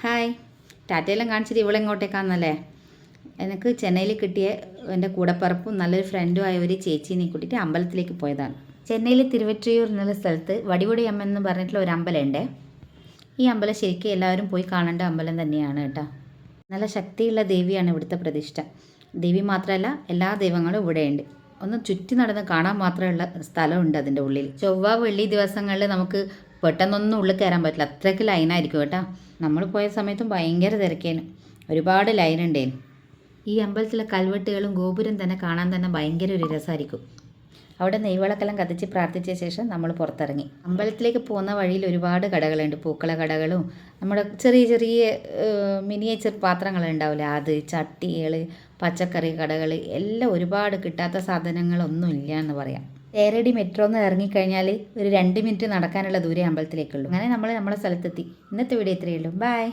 Hi. ടാറ്റയെല്ലാം കാണിച്ചിട്ട് ഇവളെങ്ങോട്ടേക്കാന്നല്ലേ? എനിക്ക് ചെന്നൈയിൽ കിട്ടിയ എൻ്റെ കൂടപ്പിറപ്പും നല്ലൊരു ഫ്രണ്ടും ആയ ഒരു ചേച്ചീനെ കൂട്ടിയിട്ട് അമ്പലത്തിലേക്ക് പോയതാണ്. ചെന്നൈയിൽ തിരുവറ്റിയൂർ എന്നുള്ള സ്ഥലത്ത് വടിവുടി അമ്മ എന്ന് പറഞ്ഞിട്ടുള്ള ഒരു അമ്പലമുണ്ട്. ഈ അമ്പലം ശരിക്കും എല്ലാവരും പോയി കാണേണ്ട അമ്പലം തന്നെയാണ് കേട്ടോ. നല്ല ശക്തിയുള്ള ദേവിയാണ് ഇവിടുത്തെ പ്രതിഷ്ഠ. ദേവി മാത്രമല്ല എല്ലാ ദൈവങ്ങളും ഇവിടെയുണ്ട്. ഒന്ന് ചുറ്റി നടന്ന് കാണാൻ മാത്രമുള്ള സ്ഥലമുണ്ട് അതിൻ്റെ ഉള്ളിൽ. ചൊവ്വ വെള്ളി ദിവസങ്ങളിൽ നമുക്ക് പെട്ടെന്നൊന്നും ഉള്ളിൽ കയറാൻ പറ്റില്ല, അത്രയ്ക്ക് ലൈനായിരിക്കും കേട്ടോ. നമ്മൾ പോയ സമയത്തും ഭയങ്കര തിരക്കേനു, ഒരുപാട് ലൈനുണ്ടേനു. ഈ അമ്പലത്തിലെ കൽവെട്ടുകളും ഗോപുരം തന്നെ കാണാൻ തന്നെ ഭയങ്കര ഒരു രസമായിരിക്കും. അവിടെ നെയ്വിളക്കെല്ലാം കത്തിച്ച് പ്രാർത്ഥിച്ച ശേഷം നമ്മൾ പുറത്തിറങ്ങി. അമ്പലത്തിലേക്ക് പോകുന്ന വഴിയിൽ ഒരുപാട് കടകളുണ്ട്. പൂക്കള കടകളും നമ്മുടെ ചെറിയ ചെറിയ മിനിയേച്ചർ പാത്രങ്ങളുണ്ടാവില്ലേ, അത്, ചട്ടികൾ, പച്ചക്കറി കടകൾ എല്ലാം ഒരുപാട്. കിട്ടാത്ത സാധനങ്ങളൊന്നും ഇല്ല എന്ന് പറയാം. തേരടി മെട്രോന്ന് ഇറങ്ങിക്കഴിഞ്ഞാൽ ഒരു 2 മിനിറ്റ് നടക്കാനുള്ള ദൂരെ അമ്പലത്തിലേക്കുള്ളൂ. അങ്ങനെ നമ്മളെ സ്ഥലത്തെത്തി. ഇന്നത്തെ വീഡിയോ ഇത്രയേ ഉള്ളൂ. ബൈ.